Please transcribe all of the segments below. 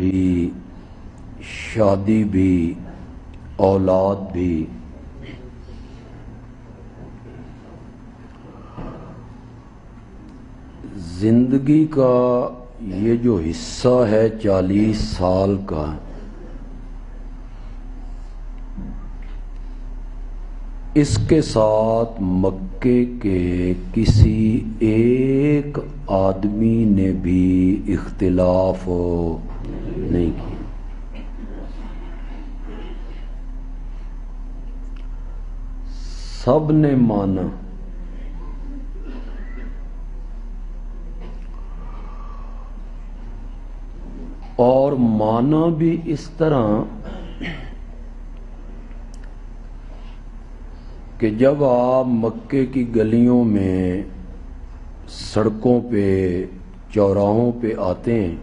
بھی، شادی بھی، اولاد بھی، زندگی کا یہ جو حصہ ہے 40 سال کا، اس کے ساتھ مکے کے کسی ایک آدمی نے بھی اختلاف نہیں کیا۔ سب نے مانا، اور مانا بھی اس طرح کہ جب آپ مکے کی گلیوں میں، سڑکوں پہ، چوراہوں پہ آتے ہیں،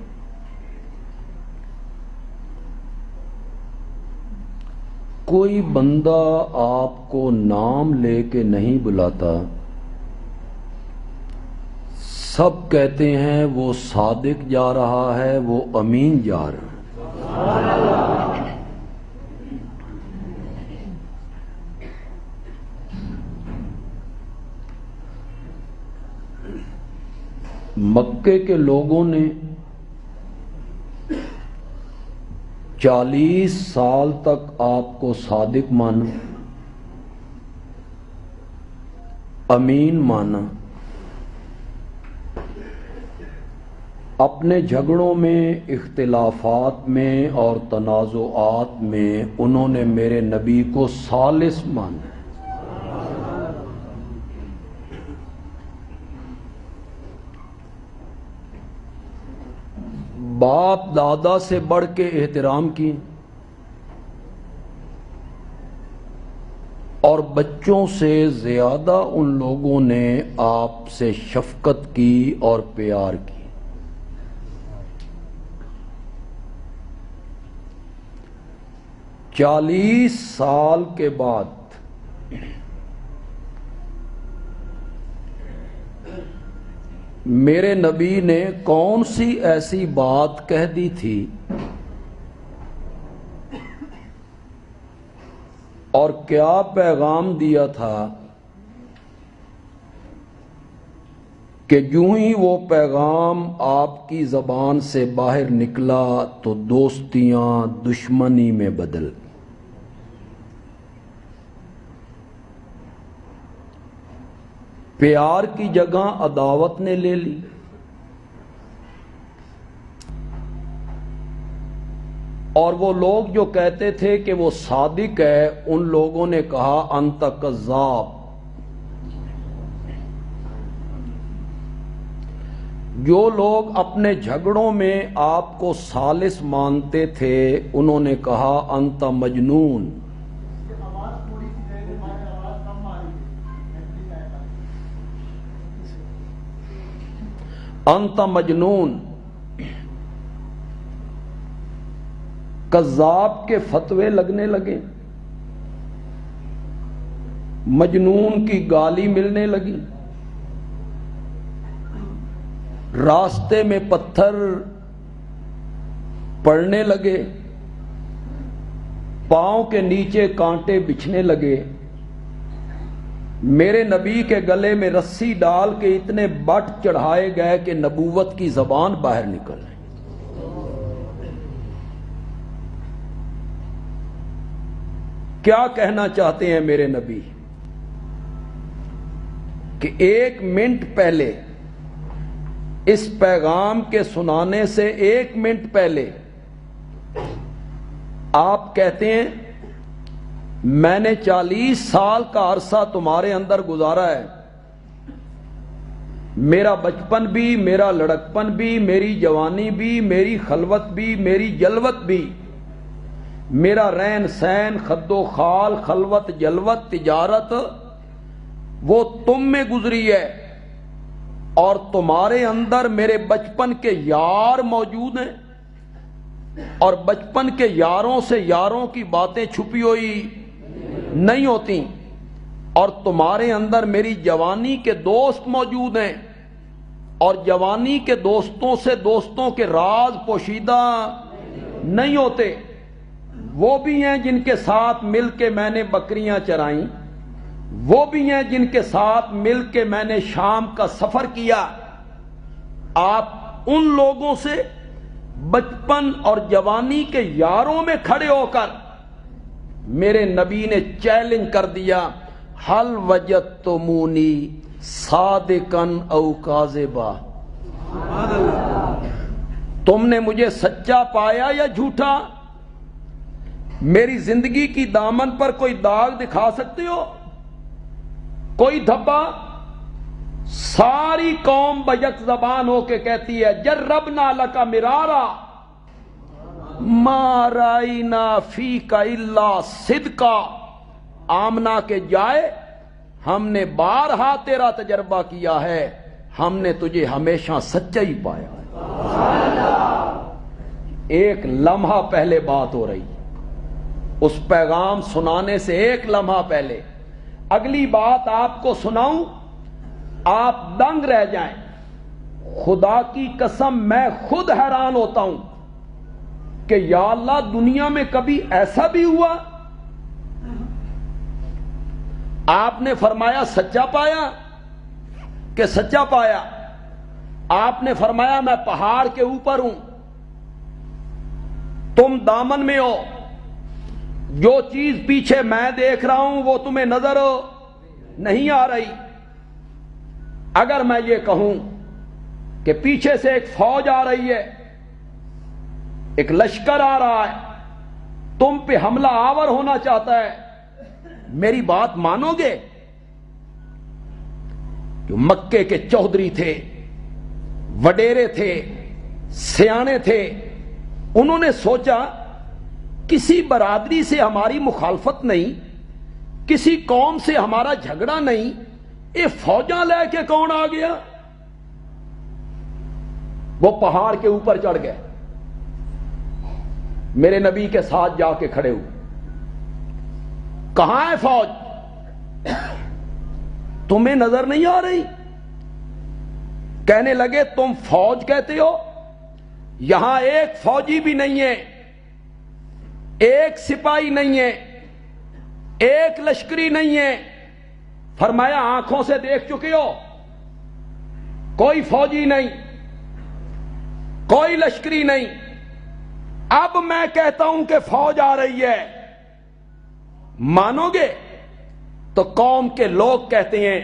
کوئی بندہ آپ کو نام لے کے نہیں بلاتا، سب کہتے ہیں وہ صادق جا رہا ہے، وہ امین جا رہا ہے۔ مکے کے لوگوں نے 40 سال تک آپ کو صادق مانا، امین مانا۔ اپنے جھگڑوں میں، اختلافات میں اور تنازعات میں انہوں نے میرے نبی کو ثالث مانا۔ باپ دادا سے بڑھ کے احترام کی، اور بچوں سے زیادہ ان لوگوں نے آپ سے شفقت کی اور پیار کی۔ 40 سال کے بعد میرے نبی نے کون سی ایسی بات کہہ دی تھی اور کیا پیغام دیا تھا کہ یوں ہی وہ پیغام آپ کی زبان سے باہر نکلا تو دوستیاں دشمنی میں بدل گئی۔ پیار کی جگہ عداوت نے لے لی، اور وہ لوگ جو کہتے تھے کہ وہ صادق ہے، ان لوگوں نے کہا انت کذاب۔ جو لوگ اپنے جھگڑوں میں آپ کو ثالث مانتے تھے، انہوں نے کہا انت مجنون۔ انت مجنون۔ کذاب کے فتوے لگنے لگے، مجنون کی گالی ملنے لگی، راستے میں پتھر پڑنے لگے، پاؤں کے نیچے کانٹے بچھنے لگے، میرے نبی کے گلے میں رسی ڈال کے اتنے بٹ چڑھائے گئے کہ نبوت کی زبان باہر نکل آئی۔ کیا کہنا چاہتے ہیں میرے نبی؟ کہ 1 منٹ پہلے، اس پیغام کے سنانے سے 1 منٹ پہلے آپ کہتے ہیں میں نے 40 سال کا عرصہ تمہارے اندر گزارا ہے، میرا بچپن بھی، میرا لڑکپن بھی، میری جوانی بھی، میری خلوت بھی، میری جلوت بھی، میرا رہن سہن، خد و خال، خلوت جلوت، تجارت، وہ تم میں گزری ہے، اور تمہارے اندر میرے بچپن کے یار موجود ہیں، اور بچپن کے یاروں سے یاروں کی باتیں چھپی ہوئی نہیں ہوتی، اور تمہارے اندر میری جوانی کے دوست موجود ہیں، اور جوانی کے دوستوں سے دوستوں کے راز پوشیدہ نہیں ہوتے. وہ بھی ہیں جن کے ساتھ مل کے میں نے بکریاں چرائیں, وہ بھی ہیں جن کے ساتھ مل کے میں نے شام کا سفر کیا. آپ ان لوگوں سے بچپن اور جوانی کے یاروں میں کھڑے ہو کر میرے نبی نے چیلنج کر دیا, حل وجدتمونی صادقن او کاذبا, تم نے مجھے سچا پایا یا جھوٹا؟ میری زندگی کی دامن پر کوئی داغ دکھا سکتے ہو, کوئی دھبا؟ ساری قوم بیک زبان ہو کے کہتی ہے جربنا لک مرارا ما رائنا فیک الا صدقا. آمنہ کے جائے ہم نے بارہا تیرا تجربہ کیا ہے, ہم نے تجھے ہمیشہ سچا ہی پایا ہے. ایک لمحہ پہلے بات ہو رہی, اس پیغام سنانے سے ایک لمحہ پہلے. اگلی بات آپ کو سناؤں, آپ دنگ رہ جائیں. خدا کی قسم میں خود حیران ہوتا ہوں کہ یا اللہ دنیا میں کبھی ایسا بھی ہوا؟ آپ نے فرمایا سچا پایا کہ سچا پایا؟ آپ نے فرمایا میں پہاڑ کے اوپر ہوں, تم دامن میں ہو, جو چیز پیچھے میں دیکھ رہا ہوں وہ تمہیں نظر نہیں آ رہی. اگر میں یہ کہوں کہ پیچھے سے ایک فوج آ رہی ہے, ایک لشکر آ رہا ہے, تم پہ حملہ آور ہونا چاہتا ہے, میری بات مانو گے؟ جو مکے کے چودھری تھے, وڈیرے تھے, سیانے تھے, انہوں نے سوچا کسی برادری سے ہماری مخالفت نہیں, کسی قوم سے ہمارا جھگڑا نہیں, یہ فوجاں لے کے کون آ گیا؟ وہ پہاڑ کے اوپر چڑھ گئے, میرے نبی کے ساتھ جا کے کھڑے ہوئے. کہاں ہے فوج؟ تمہیں نظر نہیں آ رہی؟ کہنے لگے تم فوج کہتے ہو, یہاں ایک فوجی بھی نہیں ہے, ایک سپاہی نہیں ہے, ایک لشکری نہیں ہے. فرمایا آنکھوں سے دیکھ چکے ہو, کوئی فوجی نہیں, کوئی لشکری نہیں. اب میں کہتا ہوں کہ فوج آ رہی ہے, مانو گے؟ تو قوم کے لوگ کہتے ہیں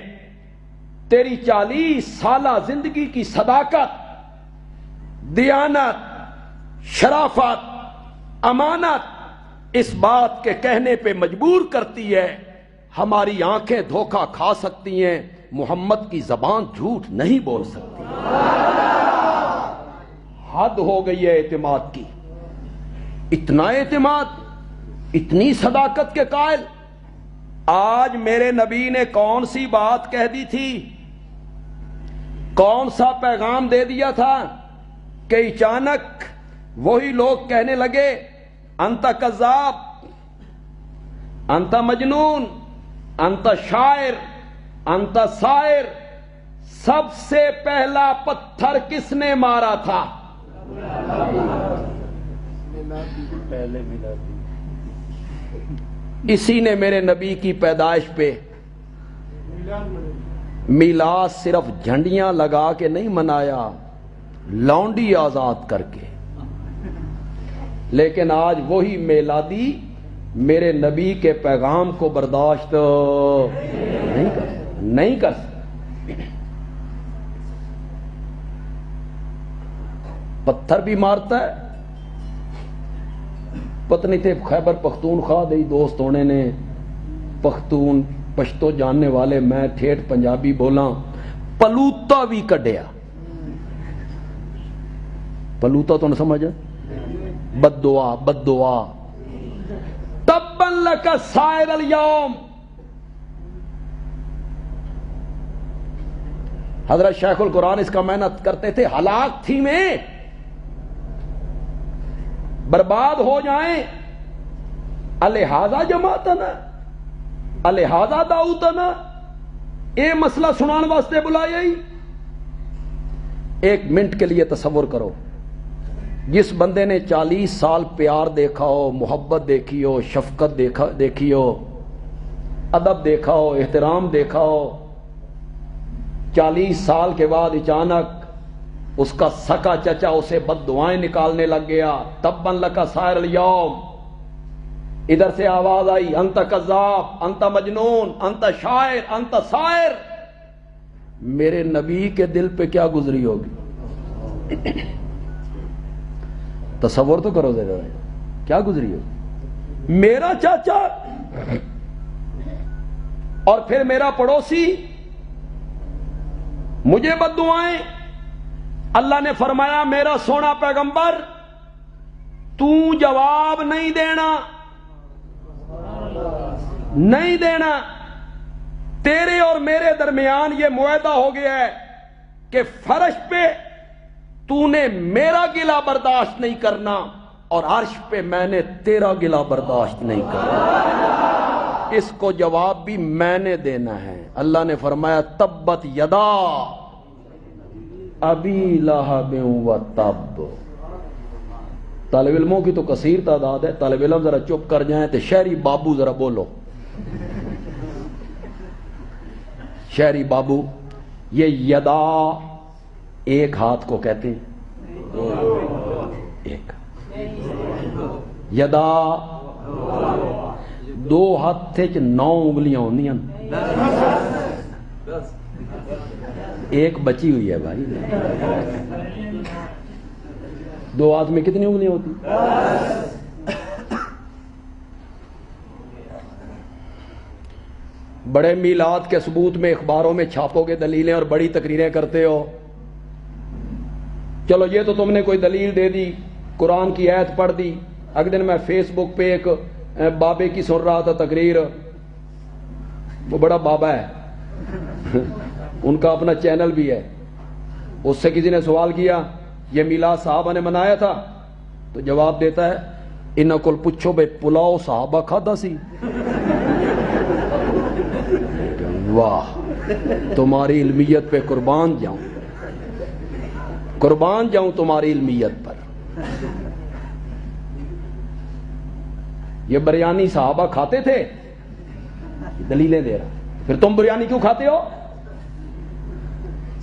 تیری 40 سالہ زندگی کی صداقت, دیانت, شرافت, امانت اس بات کے کہنے پہ مجبور کرتی ہے ہماری آنکھیں دھوکہ کھا سکتی ہیں, محمد کی زبان جھوٹ نہیں بول سکتی. حد ہو گئی ہے اعتماد کی. اتنا اعتماد, اتنی صداقت کے قائل. آج میرے نبی نے کون سی بات کہہ دی تھی, کون سا پیغام دے دیا تھا کہ اچانک وہی لوگ کہنے لگے انت کذاب, انت مجنون, انت شاعر, انت سائر. سب سے پہلا پتھر کس نے مارا تھا؟ اسی نے میرے نبی کی پیدائش پہ میلاد صرف جھنڈیاں لگا کے نہیں منایا, لونڈی آزاد کر کے. لیکن آج وہی میلادی میرے نبی کے پیغام کو برداشت نہیں کر سکتا. پتھر بھی مارتا ہے. پتنی تھے خیبر پختونخوا دے دوست ہونے نے, پختون پشتو جاننے والے, میں ٹھیٹھ پنجابی بولاں, پلوتا بھی کڈیا. پلوتا تو نہ سمجھا, بد دعا, بد دعا. تبن لک سائر الیوم. حضرت شیخ القرآن اس کا محنت کرتے تھے, ہلاک تھی میں, برباد ہو جائیں, الہذا جماعتنا, الہذا دعوتنا, اے مسئلہ سنان واسطے بلایا ہی. ایک منٹ کے لیے تصور کرو, جس بندے نے 40 سال پیار دیکھا ہو، محبت دیکھی ہو، شفقت دیکھی ہو، ادب دیکھا ہو، احترام دیکھا ہو، 40 سال کے بعد اچانک اس کا سکا چچا اسے بد دعائیں نکالنے لگ گیا، تبا لک سائر الیوم، ادھر سے آواز آئی انت کذاب، انت مجنون، انت شاعر، انت سائر، میرے نبی کے دل پہ کیا گزری ہوگی؟ تصور تو کرو ذرا، کیا گزری ہوگی؟ میرا چاچا اور پھر میرا پڑوسی مجھے بد دعائیں۔ اللہ نے فرمایا میرا سونا پیغمبر تو جواب نہیں دینا، نہیں دینا، تیرے اور میرے درمیان یہ معاہدہ ہو گیا ہے کہ فرش پہ تو نے میرا گلہ برداشت نہیں کرنا اور عرش پہ میں نے تیرا گلہ برداشت نہیں کرنا، اس کو جواب بھی میں نے دینا ہے۔ اللہ نے فرمایا تبت یدا ابی لہب و تب۔ طالب علموں کی تو کثیر تعداد ہے، طالب علم ذرا چپ کر جائیں تو شہری بابو ذرا بولو، شہری بابو۔ یہ یدا ایک ہاتھ کو کہتے ہیں، ایک یدا، دو ہاتھ 9 انگلیاں ہوندیاں، ایک بچی ہوئی ہے بھائی، دو ہاتھ میں کتنی انگلیاں ہوتی؟ بڑے میلاد کے ثبوت میں اخباروں میں چھاپو گے دلیلیں اور بڑی تقریریں کرتے ہو، چلو یہ تو تم نے کوئی دلیل دے دی، قرآن کی آیت پڑھ دی۔ اگلے دن میں فیس بک پہ ایک بابے کی سن رہا تھا تقریر، وہ بڑا بابا ہے، ان کا اپنا چینل بھی ہے، اس سے کسی نے سوال کیا یہ میلاد صحابہ نے منایا تھا، تو جواب دیتا ہے انہاں کول پوچھو بے پلاؤ صحابہ کھادا سی۔ واہ، تمہاری علمیت پہ قربان جاؤں، قربان جاؤں تمہاری علمیت پر۔ یہ بریانی صحابہ کھاتے تھے، دلیلیں دے رہا، پھر تم بریانی کیوں کھاتے ہو؟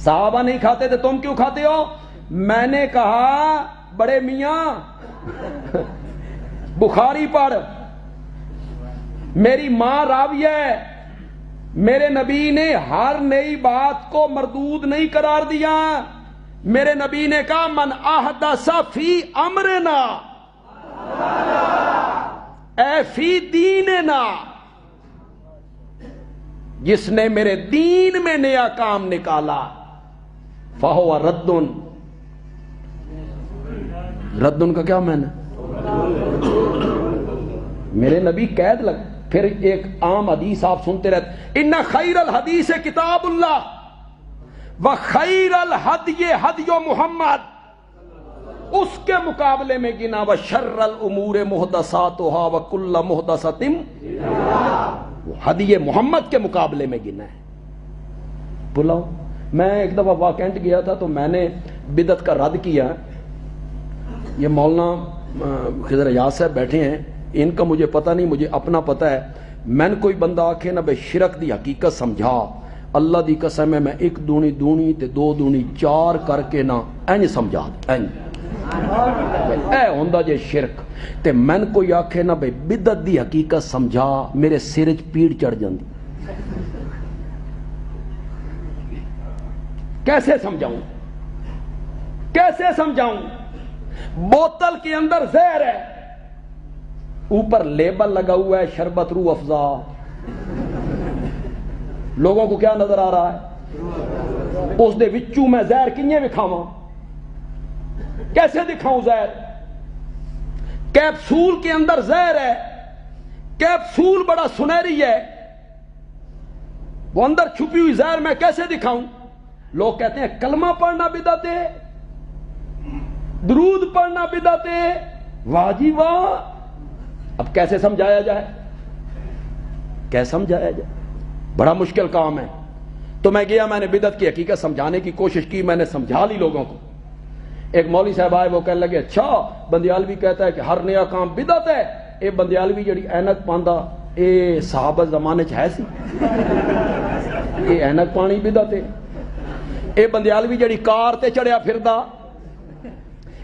صحابہ نہیں کھاتے تھے، تم کیوں کھاتے ہو؟ میں نے کہا بڑے میاں بخاری پڑھ، میری ماں راویہ ہے، میرے نبی نے ہر نئی بات کو مردود نہیں قرار دیا، میرے نبی نے کہا من احدث فی امرنا اے فی دیننا، جس نے میرے دین میں نیا کام نکالا فہو ردن۔ ردن کا کیا معنی؟ میرے نبی قید لگ۔ پھر ایک عام حدیث آپ سنتے رہتے، ان خیر الحدیث کتاب اللہ وخیر الہدی ہدی محمد، اس کے مقابلے میں گنا وشر الامور محدثاتھا وکل محدثۃ، ہدی محمد کے مقابلے میں گنا ہے۔ بلاؤ، میں ایک دفعہ واکنٹ گیا تھا تو میں نے بدعت کا رد کیا۔ یہ مولانا خضر ایاز صاحب بیٹھے ہیں، ان کا مجھے پتہ نہیں، مجھے اپنا پتہ ہے۔ میں نے کوئی بندہ آکھے نہ بے شرک دی حقیقت سمجھا، اللہ دی قسم ہے میں 1 دونی دونی تے 2 دونی 4 کر کے نہ اینج سمجھا اینج اے ہوندا جے شرک تے میں کوئی آکھے نہ بھئی بدعت دی حقیقت سمجھا، میرے سر وچ پیڑ چڑھ جاندی۔ کیسے سمجھاؤں، کیسے سمجھاؤں؟ بوتل کے اندر زہر ہے، اوپر لیبل لگا ہوا ہے شربت روح افزا، لوگوں کو کیا نظر آ رہا ہے؟ اس دے وچوں میں زہر کنیے دکھاواں، کیسے دکھاؤں زہر؟ کیپسول کے اندر زہر ہے، کیپسول بڑا سنہری ہے، وہ اندر چھپی ہوئی زہر میں کیسے دکھاؤں؟ لوگ کہتے ہیں کلمہ پڑھنا بدعت ہے، درود پڑھنا بدعت ہے، واہ جی واہ۔ اب کیسے سمجھایا جائے؟ کیسے سمجھایا جائے؟ بڑا مشکل کام ہے۔ تو میں گیا، میں نے بدعت کی حقیقت سمجھانے کی کوشش کی، میں نے سمجھا لی لوگوں کو۔ ایک مولوی صاحب آئے, وہ کہنے لگے اچھا بندیالوی کہتا ہے کہ ہر نیا کام بدعت ہے, اے بندیالوی جڑی اینک پاندا اے صحابہ زمانے چ ہے سی, اے اینک پانی بدعت ہے. اے بندیالوی جڑی کار تے چڑھیا پھردا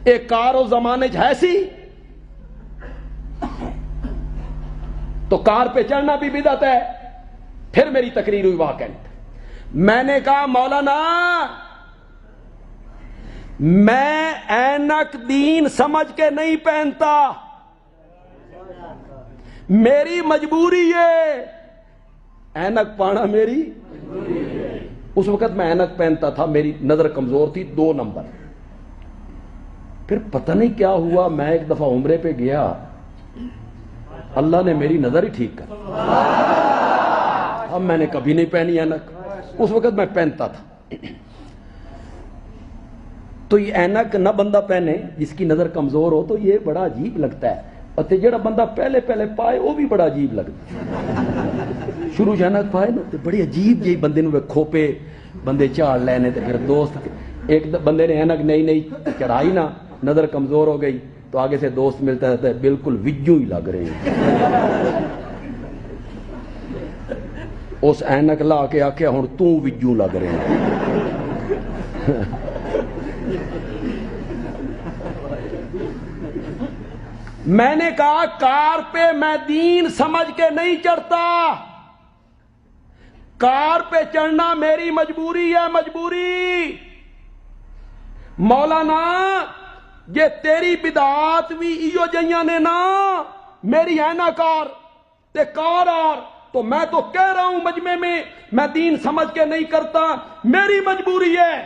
اے کار او زمانے چ ہے سی, تو کار پہ چڑھنا بھی بدعت ہے. پھر میری تقریر ہوئی واقعہ. میں نے کہا مولانا میں اینک دین سمجھ کے نہیں پہنتا, میری مجبوری ہے, اینک پانا میری. اس وقت میں اینک پہنتا تھا, میری نظر کمزور تھی 2 نمبر. پھر پتہ نہیں کیا ہوا, میں ایک دفعہ عمرے پہ گیا, اللہ نے میری نظر ہی ٹھیک کر. اب میں نے کبھی نہیں پہنی اینک, اس وقت میں پہنتا تھا. تو یہ اینک نہ بندہ پہنے جس کی نظر کمزور ہو تو یہ بڑا عجیب لگتا ہے, اور جڑا بندہ پہلے پائے وہ بھی بڑا عجیب لگتا ہے. شروع اینک پائے نا تو بڑی عجیب جی بندے نو کھوپے بندے چاڑ لینے. تے پھر دوست ایک بندے نے اینک نئی چڑھائی نا, نظر کمزور ہو گئی, تو آگے سے دوست ملتا ہے بالکل وجو ہی لگ رہے ہیں. اس اینک لا کے آخیا ہوں تو وجو لگ رہے ہیں. میں نے کہا کار پہ میں دین سمجھ کے نہیں چڑھتا, کار پہ چڑھنا میری مجبوری ہے, مجبوری. مولانا یہ تیری بدعات بھی ایو جیاں نے نا, میری ہے نا کار تے کار آر, تو میں تو کہہ رہا ہوں مجمع میں دین سمجھ کے نہیں کرتا, میری مجبوری ہے.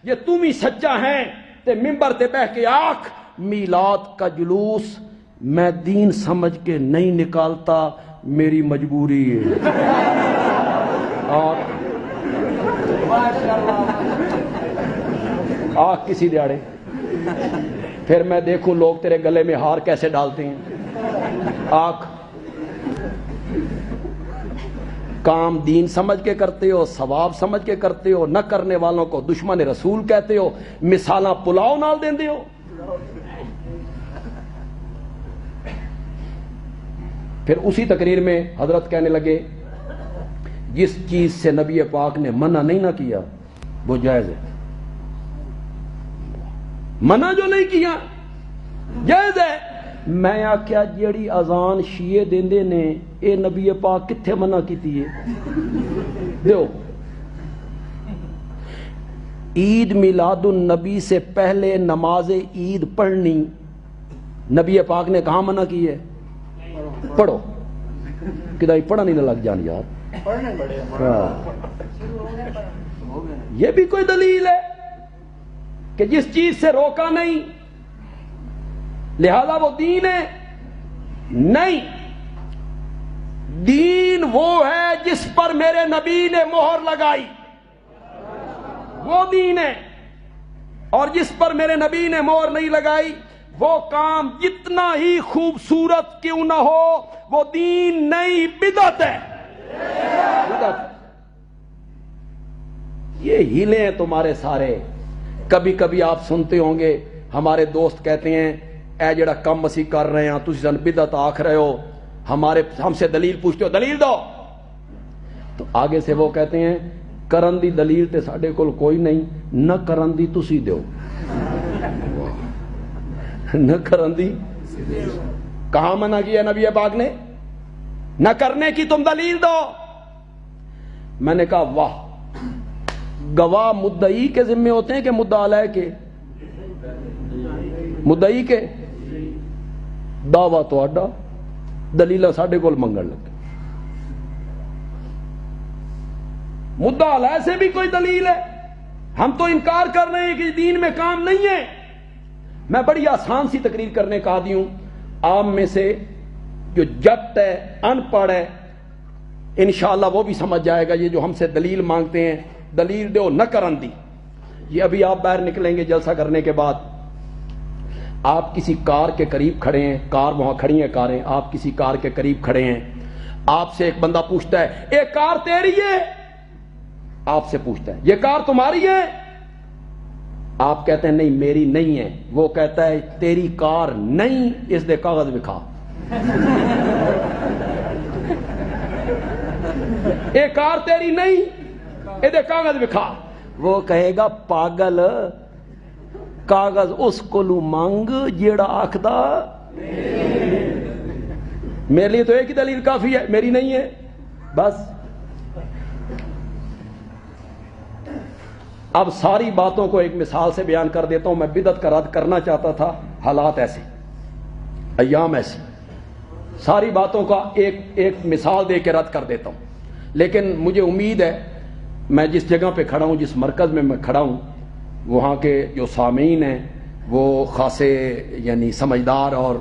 یہ تم ہی سچا ہے تے ممبر تے بیٹھ کے آنکھ میلاد کا جلوس میں دین سمجھ کے نہیں نکالتا, میری مجبوری ہے. آنکھ کسی دیاڑے. پھر میں دیکھوں لوگ تیرے گلے میں ہار کیسے ڈالتے ہیں. آنکھ کام دین سمجھ کے کرتے ہو, ثواب سمجھ کے کرتے ہو, نہ کرنے والوں کو دشمن رسول کہتے ہو, مثالاں پلاؤ نال دیندے ہو. پھر اسی تقریر میں حضرت کہنے لگے جس چیز سے نبی پاک نے منع نہیں نہ کیا وہ جائز ہے, منع جو نہیں کیا جائز ہے. میں آخیا جیڑی اذان شیعہ دیندے نے اے نبی پاک کتھے منع کیتی ہے؟ دیو عید میلاد النبی سے پہلے نماز عید پڑھنی نبی پاک نے کہاں منع کی ہے؟ پڑھو کدھر پڑھا نہیں نہ لگ جان یار. یہ بھی کوئی دلیل ہے کہ جس چیز سے روکا نہیں لہذا وہ دین ہے؟ نہیں, دین وہ ہے جس پر میرے نبی نے مہر لگائی, وہ دین ہے. اور جس پر میرے نبی نے مہر نہیں لگائی وہ کام جتنا ہی خوبصورت کیوں نہ ہو وہ دین نہیں, بدعت ہے. یہ ہیلے ہیں تمہارے سارے. کبھی کبھی آپ سنتے ہوں گے ہمارے دوست کہتے ہیں اے جڑا کم مسیح کر رہے ہیں تسی سن بدعت آکھ رہے ہو, ہم سے دلیل پوچھتے ہو, دلیل دو. تو آگے سے وہ کہتے ہیں کرن دی دلیل تے ساڈے کول کوئی نہیں, نہ کرن دی تسی دیو. نہ کرن دی کہاں منع کیا نبی پاک نے؟ نہ کرنے کی تم دلیل دو. میں نے کہا واہ, گواہ مدعی کے ذمے ہوتے ہیں کہ مدعا علیہ کے؟ مدعی کے. دعویٰ تو اڈا, دلیل ساڈے کول منگن لگے. مدعا علیہ سے بھی کوئی دلیل ہے؟ ہم تو انکار کر رہے ہیں کہ دین میں کام نہیں ہے. میں بڑی آسان سی تقریر کرنے کا عادی ہوں. عام میں سے جو جٹ ہے, ان پڑھ ہے, انشاءاللہ وہ بھی سمجھ جائے گا. یہ جو ہم سے دلیل مانگتے ہیں, دلیل دو نہ کرن دی. یہ ابھی آپ باہر نکلیں گے جلسہ کرنے کے بعد, آپ کسی کار کے قریب کھڑے ہیں, کار وہاں کھڑی ہیں کاریں, آپ کسی کار کے قریب کھڑے ہیں, آپ سے ایک بندہ پوچھتا ہے اے کار تیری ہے؟ آپ سے پوچھتا ہے یہ کار تمہاری ہے؟ آپ کہتے ہیں نہیں میری نہیں ہے، وہ کہتا ہے تیری کار نہیں، اس دے کاغذ دکھا۔ اے کار تیری نہیں، اے دے کاغذ دکھا۔ وہ کہے گا پاگل، کاغذ اس کو مانگ جیڑا آکھدا میرے لیے تو ایک ہی دلیل کافی ہے، میری نہیں ہے بس۔ اب ساری باتوں کو ایک مثال سے بیان کر دیتا ہوں۔ میں بدعت کا رد کرنا چاہتا تھا، حالات ایسے، ایام ایسی، ساری باتوں کا ایک مثال دے کے رد کر دیتا ہوں۔ لیکن مجھے امید ہے میں جس جگہ پہ کھڑا ہوں، جس مرکز میں کھڑا ہوں، وہاں کے جو سامعین ہیں وہ خاصے یعنی سمجھدار اور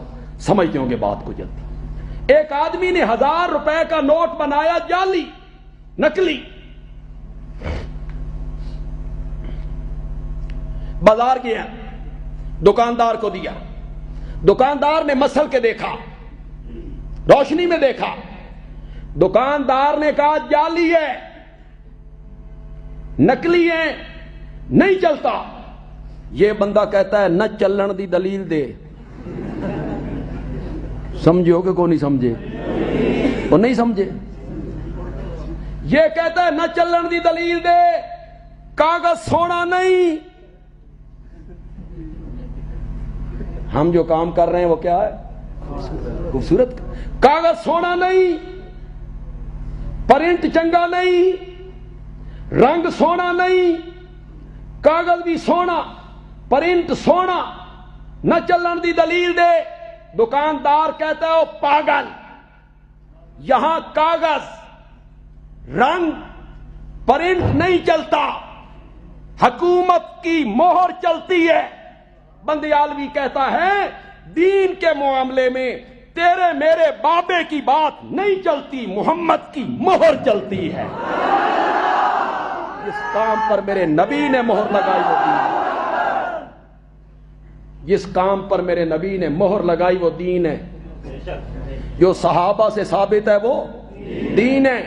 سمجھتے ہوں گے بات کو جلدی۔ ایک آدمی نے 1000 روپے کا نوٹ بنایا، جعلی، نکلی، بازار گیا، دکاندار کو دیا، دکاندار نے مسل کے دیکھا، روشنی میں دیکھا، دکاندار نے کہا جعلی ہے، نکلی ہے، نہیں چلتا۔ یہ بندہ کہتا ہے نہ چلن دی دلیل دے۔ سمجھو کہ کو نہیں سمجھے؟ وہ نہیں سمجھے۔ یہ کہتا ہے نہ چلن دی دلیل دے، کاغذ سونا نہیں۔ ہم جو کام کر رہے ہیں وہ کیا ہے؟ خوبصورت۔ کاغذ سونا نہیں، پرنٹ چنگا نہیں، رنگ سونا نہیں، کاغذ بھی سونا، پرنٹ سونا، نہ چلن دی دلیل دے۔ دکاندار کہتا ہے او پاگل، یہاں کاغذ، رنگ، پرنٹ نہیں چلتا، حکومت کی مہر چلتی ہے۔ بندیالوی کہتا ہے دین کے معاملے میں تیرے میرے بابے کی بات نہیں چلتی، محمد کی مہر چلتی ہے۔ جس کام پر میرے نبی نے مہر لگائی وہ دین ہے، جس کام پر میرے نبی نے مہر لگائی وہ دین ہے، جو صحابہ سے ثابت ہے وہ دین ہے،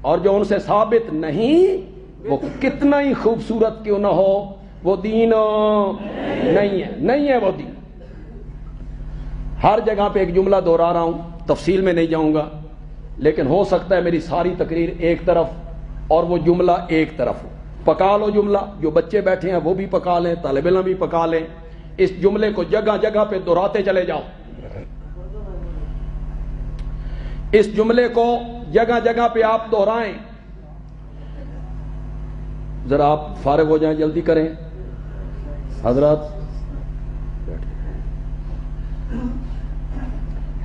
اور جو ان سے ثابت نہیں وہ کتنا ہی خوبصورت کیوں نہ ہو وہ دین نہیں ہے، نہیں ہے وہ دین۔ ہر جگہ پہ ایک جملہ دہرا رہا ہوں، تفصیل میں نہیں جاؤں گا، لیکن ہو سکتا ہے میری ساری تقریر ایک طرف اور وہ جملہ ایک طرف ہو۔ پکا لو جملہ، جو بچے بیٹھے ہیں وہ بھی پکا لیں، طالب علم بھی پکا لیں، اس جملے کو جگہ جگہ پہ دہراتے چلے جاؤ، اس جملے کو جگہ جگہ پہ آپ دہرائیں۔ ذرا آپ فارغ ہو جائیں، جلدی کریں حضرات،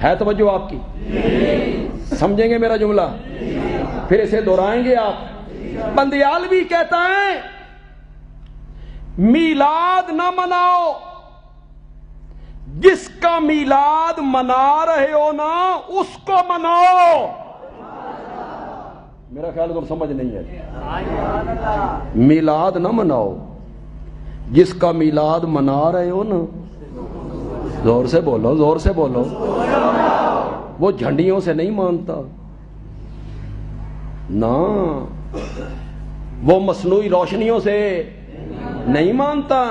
ہے توجہ آپ کی؟ سمجھیں گے میرا جملہ؟ پھر اسے دہرائیں گے آپ۔ بندیالوی کہتا ہے میلاد نہ مناؤ، جس کا میلاد منا رہے ہو نا اس کو مناؤ۔ میرا خیال تم سمجھ نہیں ہے۔ میلاد نہ مناؤ، جس کا میلاد منا رہے ہو نا، زور سے بولو، زور سے بولو، وہ جھنڈیوں سے نہیں مانتا نا، وہ مصنوعی روشنیوں سے نہیں مانتا،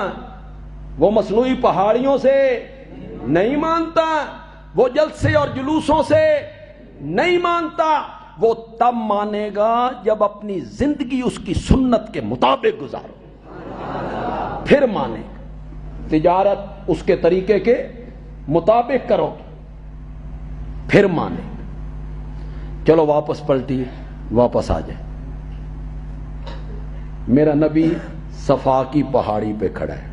وہ مصنوعی پہاڑیوں سے نہیں مانتا، وہ جلسے اور جلوسوں سے نہیں مانتا۔ وہ تب مانے گا جب اپنی زندگی اس کی سنت کے مطابق گزارو، پھر مانے گا۔ تجارت اس کے طریقے کے مطابق کرو پھر مانے گا۔ چلو واپس پلٹی، واپس آ جائے۔ میرا نبی صفا کی پہاڑی پہ کھڑا ہے،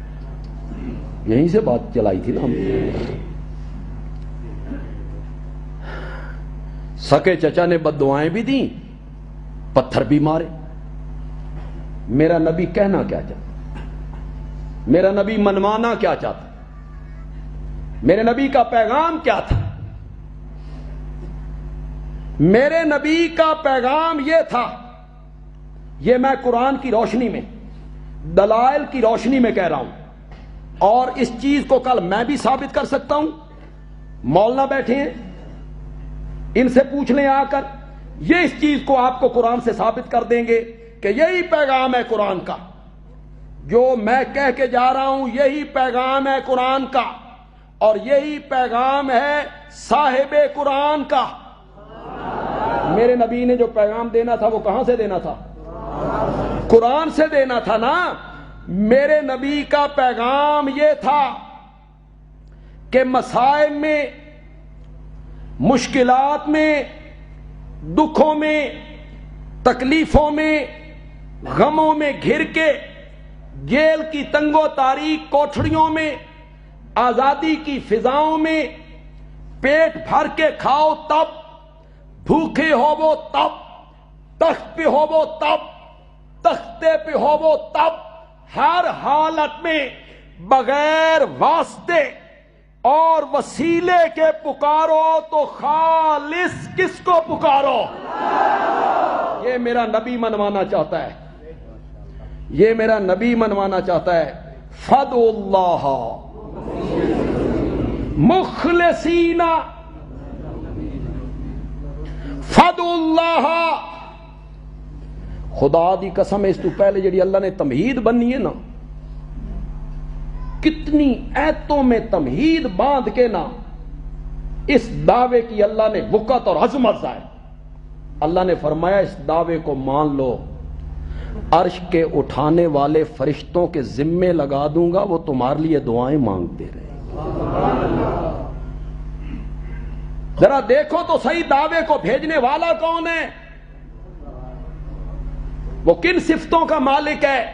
یہیں سے بات چلائی تھی نا ہم۔ سکے چچا نے بد دعائیں بھی دیں، پتھر بھی مارے۔ میرا نبی کہنا کیا چاہتا، میرا نبی منوانا کیا چاہتا، میرے نبی کا پیغام کیا تھا؟ میرے نبی کا پیغام یہ تھا، یہ میں قرآن کی روشنی میں، دلائل کی روشنی میں کہہ رہا ہوں، اور اس چیز کو کل میں بھی ثابت کر سکتا ہوں۔ مولانا بیٹھے ہیں، ان سے پوچھ لیں آ کر، یہ اس چیز کو آپ کو قرآن سے ثابت کر دیں گے کہ یہی پیغام ہے قرآن کا۔ جو میں کہہ کے جا رہا ہوں یہی پیغام ہے قرآن کا، اور یہی پیغام ہے صاحب قرآن کا۔ میرے نبی نے جو پیغام دینا تھا وہ کہاں سے دینا تھا؟ قرآن سے دینا تھا نا۔ میرے نبی کا پیغام یہ تھا کہ مصائب میں، مشکلات میں، دکھوں میں، تکلیفوں میں، غموں میں گھر کے، جیل کی تنگ و تاریک کوٹھڑیوں میں، آزادی کی فضاؤں میں، پیٹ بھر کے کھاؤ تب، بھوکے ہو وہ تب، تخت پہ ہو وہ تب، تختے پہ ہو وہ تب، ہر حالت میں بغیر واسطے اور وسیلے کے پکارو تو خالص کس کو پکارو؟ یہ میرا نبی منوانا چاہتا ہے، یہ میرا نبی منوانا چاہتا ہے۔ فدعوا اللہ مخلصین، فدعوا اللہ۔ خدا دی قسم اس تو پہلے جڑی اللہ نے تمہید بننی ہے نا، کتنی ایتوں میں تمہید باندھ کے نا اس دعوے کی اللہ نے وقت اور عظمت ظاہر۔ اللہ نے فرمایا اس دعوے کو مان لو، عرش کے اٹھانے والے فرشتوں کے ذمے لگا دوں گا، وہ تمہارے لیے دعائیں مانگتے رہے۔ ذرا دیکھو تو صحیح دعوے کو بھیجنے والا کون ہے، وہ کن صفتوں کا مالک ہے؟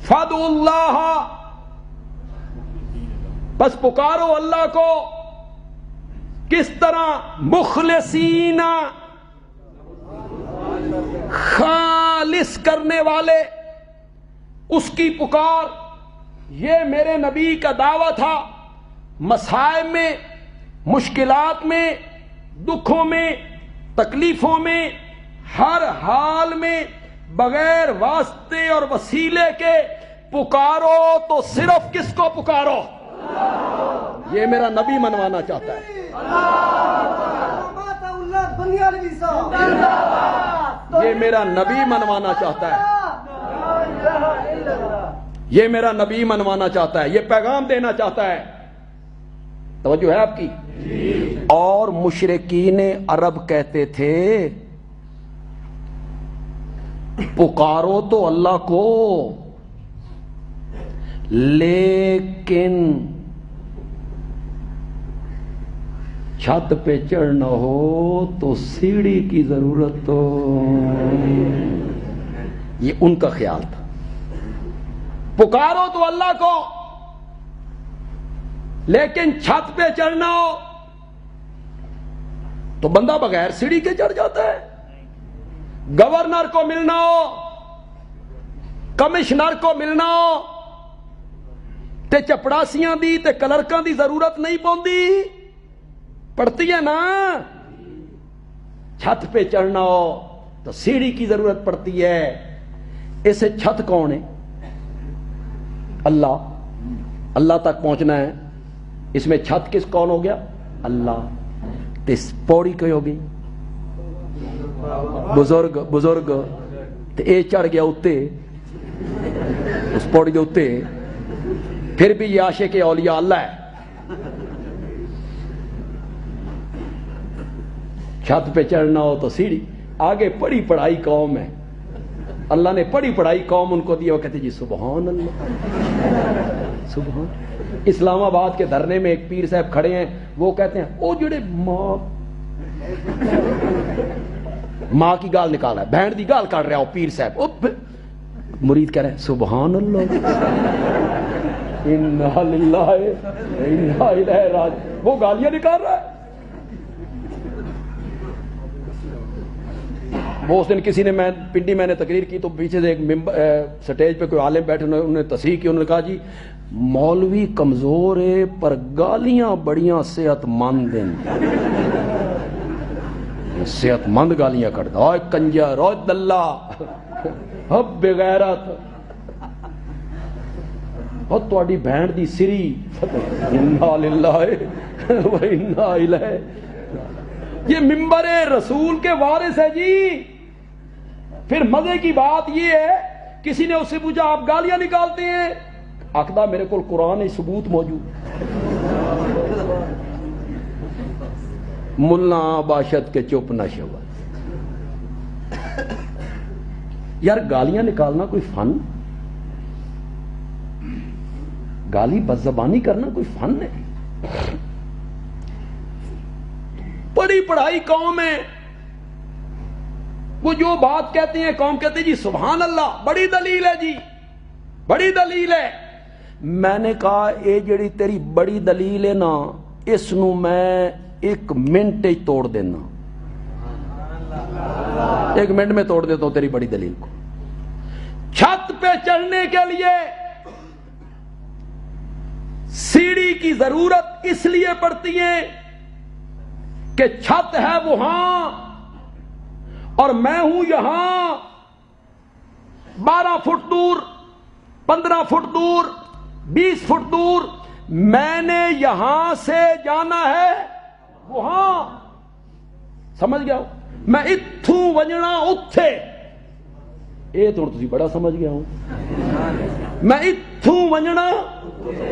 فدعوا اللہ، بس پکارو اللہ کو۔ کس طرح؟ مخلصین، خالص کرنے والے، اس کی پکار۔ یہ میرے نبی کا دعویٰ تھا۔ مصائب میں، مشکلات میں، دکھوں میں، تکلیفوں میں، ہر حال میں بغیر واسطے اور وسیلے کے پکارو تو صرف کس کو پکارو؟ یہ میرا نبی منوانا چاہتا ہے۔ یہ میرا نبی منوانا چاہتا ہے، یہ میرا نبی منوانا چاہتا ہے، یہ پیغام دینا چاہتا ہے۔ توجہ ہے آپ کی؟ اور مشرکین عرب کہتے تھے پکارو تو اللہ کو، لیکن چھت پہ چڑھنا ہو تو سیڑھی کی ضرورت ہو۔ یہ ان کا خیال تھا، پکارو تو اللہ کو لیکن چھت پہ چڑھنا ہو تو بندہ بغیر سیڑھی کے چڑھ جاتا ہے۔ گورنر کو ملنا ہو، کمشنر کو ملنا ہو تے چپڑاسیاں دی تے کلرکاں دی ضرورت نہیں پوندی، پڑتی ہے نا۔ چھت پہ چڑھنا ہو تو سیڑھی کی ضرورت پڑتی ہے۔ اسے چھت کون ہے؟ اللہ، اللہ تک پہنچنا ہے۔ اس میں چھت کس کون ہو گیا؟ اللہ۔ تے پوڑی کوئی ہو گئی؟ بزرگ، بزرگ۔ تے اے چڑھ گیا اتے، اس پوڑی دے اتے، پھر بھی یہ عاشق اولیاء اللہ ہے۔ چھت پہ چڑھنا ہو تو سیڑھی۔ آگے پڑھی پڑھائی قوم ہے، اللہ نے پڑھی پڑھائی قوم ان کو دیا، وہ کہتے جی سبحان اللہ، سبحان۔ اسلام آباد کے دھرنے میں ایک پیر صاحب کھڑے ہیں، وہ کہتے ہیں او جڑے ماں کی گال نکالا ہے، بہن دی گال کر رہا ہو پیر صاحب۔ مرید کہہ رہے ہیں سبحان اللہ، انا للہ انا الیہ راجعون، وہ گالیاں نکال رہا ہے۔ وہ اس دن کسی نے، میں پنڈی میں نے تقریر کی تو پیچھے سے ایک سٹیج پہ کوئی عالم بیٹھے، انہوں نے تصحیح کی، انہوں نے کہا جی مولوی کمزور ہے پر گالیاں بڑیاں صحت مند ہیں، صحت مند گالیاں کٹتا، اوے کنجر، اوے دلہ، اب بغیرت، اور تواڈی بہن دی سری، انا للہ و انا الیہ۔ یہ ممبر رسول کے وارث ہے جی۔ پھر مزے کی بات یہ ہے کسی نے اس سے پوچھا آپ گالیاں نکالتے ہیں؟ آخدا میرے کو قرآن ثبوت موجود. ملا باشد کے چپ نہ شود. یار گالیاں نکالنا کوئی فن؟ گالی بدزبانی کرنا کوئی فن ہے؟ بڑی پڑھائی قوم ہے، وہ جو بات کہتے ہیں قوم کہتے ہیں جی سبحان اللہ، بڑی دلیل ہے جی، بڑی دلیل ہے. میں نے کہا اے جڑی تیری بڑی دلیل ہے نا، اس نو میں 1 منٹ ہی توڑ دینا، 1 منٹ میں توڑ دیتا ہوں تیری بڑی دلیل کو. چھت پہ چڑھنے کے لیے سیڑھی کی ضرورت اس لیے پڑتی ہے کہ چھت ہے وہاں اور میں ہوں یہاں، 12 فٹ دور، 15 فٹ دور، 20 فٹ دور. میں نے یہاں سے جانا ہے وہاں. سمجھ گیا؟ میں اتھوں ونجنا اتھے. اے تو تسی بڑا سمجھ گیا ہوں. میں اتھوں ونجنا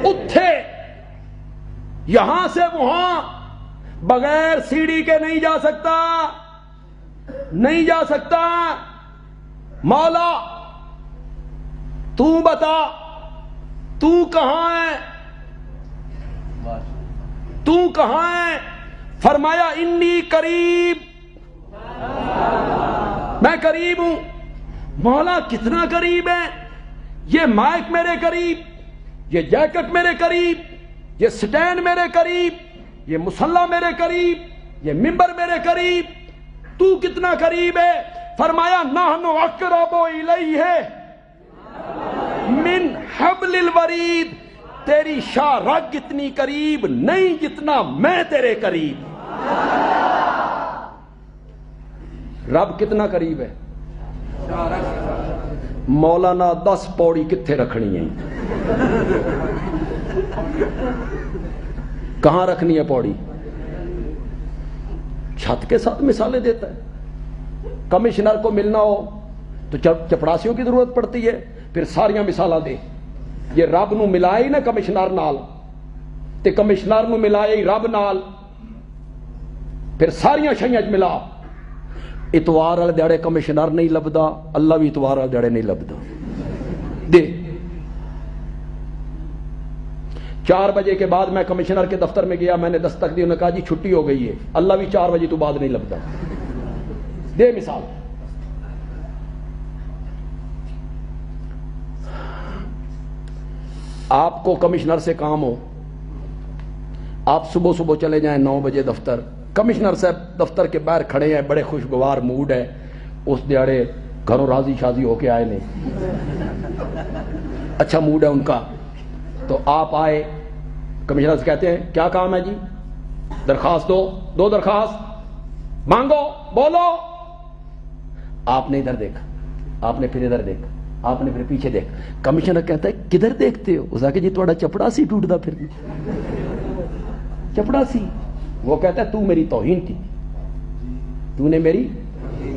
اتھے، یہاں سے وہاں، بغیر سیڑھی کے نہیں جا سکتا، نہیں جا سکتا. مولا تو بتا تو کہاں ہے، تو کہاں ہے؟ فرمایا انی قریب، میں قریب ہوں. مولا کتنا قریب ہے؟ یہ مائک میرے قریب، یہ جیکٹ میرے قریب، یہ سٹینڈ میرے قریب، یہ مصلی میرے قریب، یہ ممبر میرے قریب. تو کتنا قریب ہے؟ فرمایا نحن اقرب الیہ من حبل الورید. تیری شاہ رگ اتنی قریب نہیں جتنا میں تیرے قریب. رب کتنا قریب ہے؟ مولانا 10 پوڑی کتنے رکھنی ہے؟ کہاں رکھنی ہے پوڑی؟ چھت کے ساتھ مثالیں دیتا ہے. کمشنر کو ملنا ہو تو چپڑاسیوں کی ضرورت پڑتی ہے، پھر ساریاں مثالیں دے. یہ رب نو ملائے نا کمشنر نال، تے کمشنر نو ملائے رب نال، پھر ساریاں شیاں ملا. اتوار والے دیہڑے کمشنر نہیں لبدا، اللہ بھی اتوار والے دیہڑے نہیں لبدا. دے 4 بجے کے بعد میں کمشنر کے دفتر میں گیا، میں نے دستک دی، انہوں نے کہا جی چھٹی ہو گئی ہے. اللہ بھی 4 بجے تو بعد نہیں لبدا. دے مثال. آپ کو کمشنر سے کام ہو، آپ صبح صبح چلے جائیں 9 بجے دفتر. کمشنر صاحب دفتر کے باہر کھڑے ہیں، بڑے خوشگوار موڈ ہے، اس دیہڑے گھروں راضی شازی ہو کے آئے نہیں، اچھا موڈ ہے ان کا. تو آپ آئے، کمشنر سے کہتے ہیں کیا کام ہے جی؟ درخواست دو درخواست مانگو، بولو. آپ نے ادھر دیکھا، آپ نے پھر ادھر دیکھا، آپ نے پھر پیچھے دیکھا. کمشنر کہتا ہے کدھر دیکھتے ہو؟ اس نے کہا جی تھوڑا چپڑا سی ٹوٹتا پھر چپڑا سی. وہ کہتا ہے تو میری توہین کی، تو نے میری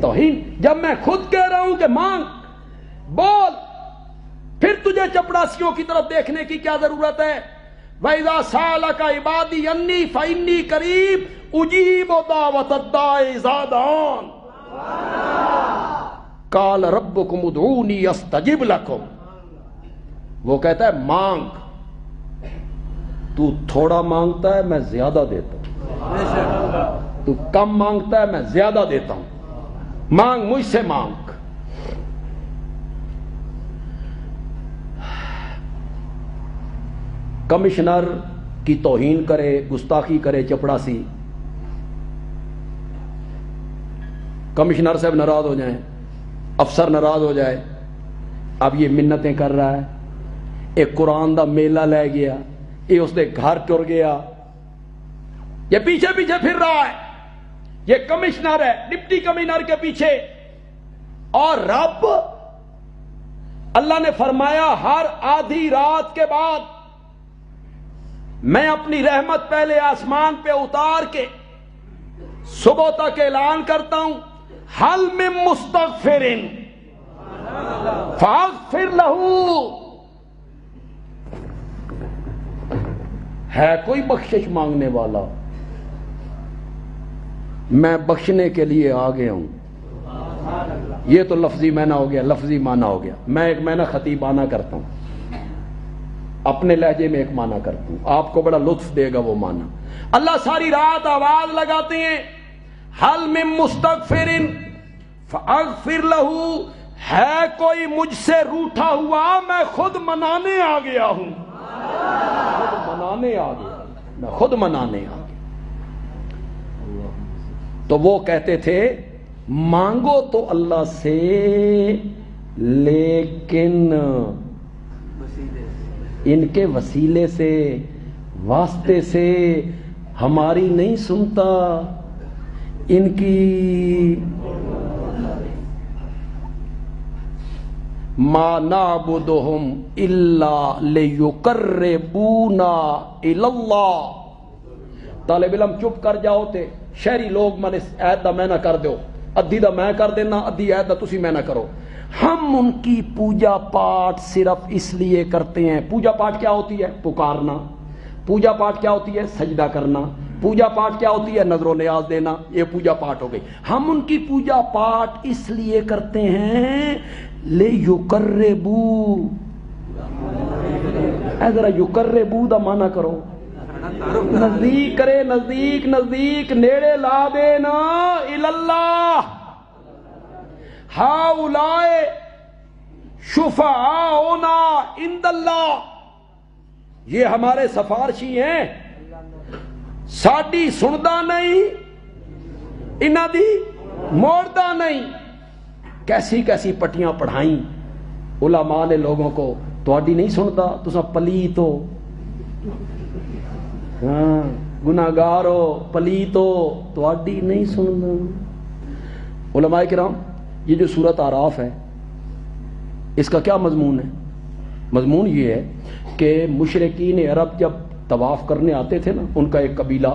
توہین. جب میں خود کہہ رہا ہوں کہ مانگ، بول، پھر تجھے چپڑاسیوں کی طرف دیکھنے کی کیا ضرورت ہے؟ وَإِذَا سَأَلَكَ عِبَادِي عَنِّي فَإِنِّي قَرِيبٌ أُجِيبُ دَعْوَةَ الدَّاعِ إِذَا دَعَانِ قَالَ رَبُّكُمُ ادْعُونِي أَسْتَجِبْ لَكُمْ. وہ کہتا ہے مانگ، تو تھوڑا مانگتا ہے میں زیادہ دیتا ہوں، تو کم مانگتا ہے میں زیادہ دیتا ہوں. مانگ، مجھ سے مانگ. کمشنر کی توہین کرے، گستاخی کرے چپڑاسی، کمشنر صاحب ناراض ہو جائیں، افسر ناراض ہو جائے. اب یہ منتیں کر رہا ہے، ایک قرآن دا میلہ لے گیا، یہ اس دے گھر ٹر گیا، یہ پیچھے پیچھے پھر رہا ہے. یہ کمشنر ہے، ڈپٹی کمشنر کے پیچھے. اور رب اللہ نے فرمایا ہر آدھی رات کے بعد میں اپنی رحمت پہلے آسمان پہ اتار کے صبح تک اعلان کرتا ہوں حل من مستغفرن. فاغفر لہو، ہے کوئی بخشش مانگنے والا؟ میں بخشنے کے لیے آ گیا ہوں۔ یہ تو لفظی معنی ہو گیا، لفظی معنی ہو گیا۔ میں ایک معنی خطیبانہ کرتا ہوں، اپنے لہجے میں ایک معنی کرتا ہوں، آپ کو بڑا لطف دے گا وہ معنی۔ اللہ ساری رات آواز لگاتے ہیں، حل من مستغفر فاغفر لہو، ہے کوئی مجھ سے روٹھا ہوا؟ میں خود منانے آ گیا ہوں، خود منانے آ گیا، میں خود منانے آ گیا۔ تو وہ کہتے تھے مانگو تو اللہ سے، لیکن ان کے وسیلے سے، واسطے سے ہماری نہیں سنتا، ان کی ما نعبدہم الا لیقربونا الی اللہ۔ طالب علم چپ کر جاؤ تے شہری لوگ من اس عید دا میں نہ کر دیو، ادھی دا میں کر دینا، ادھی عید دا تسی میں نہ کرو۔ ہم ان کی پوجا پاٹ صرف اس لیے کرتے ہیں۔ پوجا پاٹ کیا ہوتی ہے؟ پکارنا۔ پوجا پاٹ کیا ہوتی ہے؟ سجدہ کرنا۔ پوجا پاٹ کیا ہوتی ہے؟ نظر و نیاز دینا۔ یہ پوجا پاٹ ہو گئی۔ ہم ان کی پوجا پاٹ اس لیے کرتے ہیں لیقربو، اگر یقربو دا معنی کرو، نزدیک کرے، نزدیک نزدیک نیڑے لا دینا، اللہ ہؤلاء شفعاؤنا عند اللہ، یہ ہمارے سفارشی ہیں، ساڈی سندا نہیں، انہاں دی موڑدا نہیں۔ کیسی کیسی پٹیاں پڑھائیں علماء نے لوگوں کو، تہاڈی نہیں سندا، تساں پلیت ہو، ہاں گناہگار ہو، پلیت ہو، تہاڈی نہیں سندا۔ علماء کرام، یہ جو سورۃ اعراف ہے اس کا کیا مضمون ہے؟ مضمون یہ ہے کہ مشرکین عرب جب طواف کرنے آتے تھے نا، ان کا ایک قبیلہ،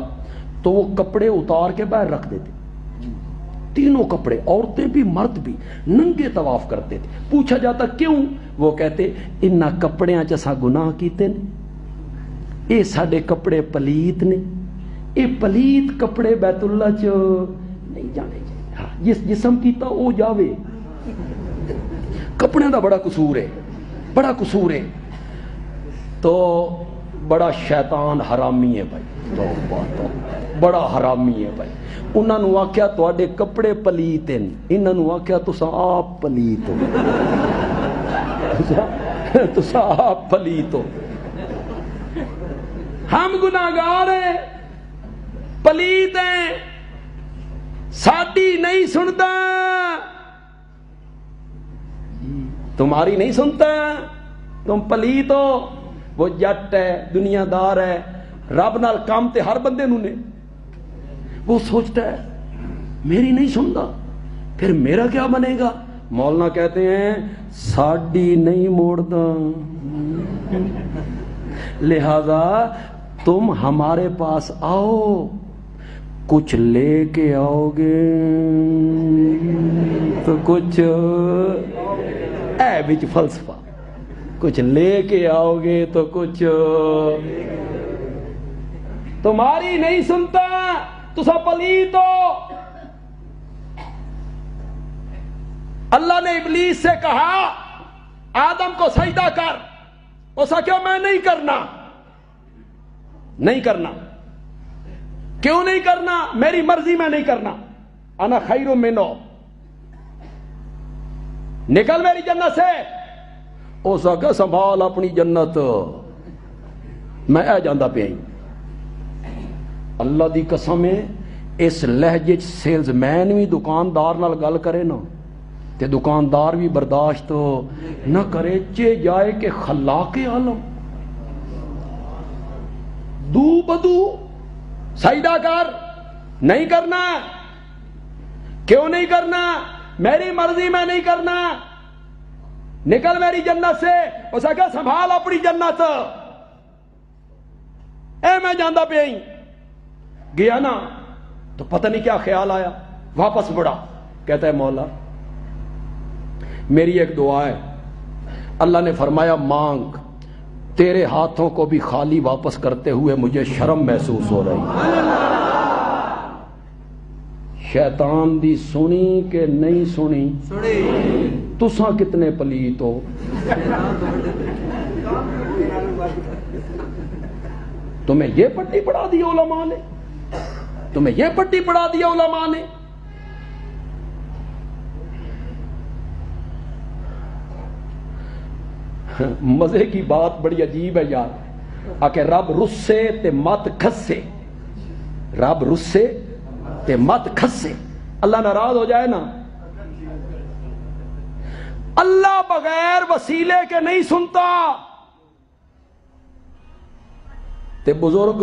تو وہ کپڑے اتار کے باہر رکھ دیتے، تینوں کپڑے، عورتیں بھی مرد بھی ننگے طواف کرتے تھے۔ پوچھا جاتا کیوں؟ وہ کہتے انہاں کپڑیاں چ اساں گناہ کیتے نے، اے ساڈے کپڑے پلیت نے، اے پلیت کپڑے بیت اللہ چ نہیں جانے چاہیے، جس جسم کیتا او جاوے، کپڑے دا بڑا قصور ہے، بڑا قصور ہے۔ تو بڑا شیطان حرامی ہے بھائی، توبہ توبہ، بڑا حرامی ہے بھائی۔ انہاں نو آکھیا تواڈے کپڑے پلیت ہیں، انہاں نو آکھیا تساں آپ پلیت ہو، تساں آپ پلیت ہو۔ ہم گناہگار ہیں، پلیت ہیں، ساڈی نہیں سنتا، تمہاری نہیں سنتا، تم پلیت ہو۔ وہ جٹ ہے، دنیا دار ہے، رب نال کام تے ہر بندے نو نے، وہ سوچتا ہے میری نہیں سنتا، پھر میرا کیا بنے گا؟ مولانا کہتے ہیں ساڈی نہیں موڑدا، لہذا تم ہمارے پاس آؤ، کچھ لے کے آؤ گے تو کچھ اے بچ فلسفہ، کچھ لے کے آؤ گے تو کچھ تمہاری نہیں سنتا، تسا پلیت ہو۔ اللہ نے ابلیس سے کہا آدم کو سجدہ کر، اس نے کہا میں نہیں کرنا، نہیں کرنا۔ کیوں نہیں کرنا؟ میری مرضی میں نہیں کرنا، انا خیر منہ، نکل میری جنت سے۔ اس نے کہا سنبھال اپنی جنت، میں اے جاندہ پہ آئی۔ اللہ دی قسم ہے، اس لہجے سیلز مین بھی دکاندار نال گل کرے نا تے دکاندار بھی برداشت نہ کرے، چے جائے کہ خلاق عالم دو بدو سجدہ کر، نہیں کرنا۔ کیوں نہیں کرنا؟ میری مرضی میں نہیں کرنا، نکل میری جنت سے۔ اس نے کہا سنبھال اپنی جنت، اے میں جاندہ پہ آئی۔ گیا نا تو پتہ نہیں کیا خیال آیا، واپس مڑا، کہتا ہے مولا میری ایک دعا ہے، اللہ نے فرمایا مانگ، تیرے ہاتھوں کو بھی خالی واپس کرتے ہوئے مجھے شرم محسوس ہو رہی۔ شیطان دی سنی کہ نہیں سنی؟ تساں کتنے پلیت ہو؟ تمہیں یہ پٹی پڑھا دی علماء نے، تمہیں یہ پٹی پڑھا دی علماء نے۔ مزے کی بات بڑی عجیب ہے یار، کہ رب رسے تے مت کھسے، رب رسے تے مت کھسے۔ اللہ ناراض ہو جائے نا، اللہ بغیر وسیلے کے نہیں سنتا۔ تے بزرگ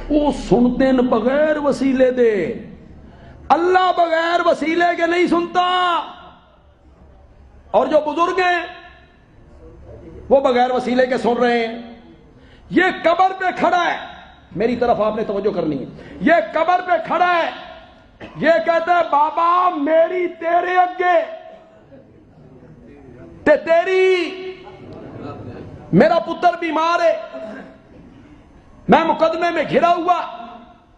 وہ سنتے ہیں بغیر وسیلے دے، اللہ بغیر وسیلے کے نہیں سنتا۔ اور جو بزرگ ہیں وہ بغیر وسیلے کے سن رہے ہیں۔ یہ قبر پہ کھڑا ہے، میری طرف آپ نے توجہ کرنی ہے، یہ قبر پہ کھڑا ہے، یہ کہتا ہے بابا میری تیرے اگے تے تیری، میرا پتر بیمار ہے، میں مقدمے میں گھرا ہوا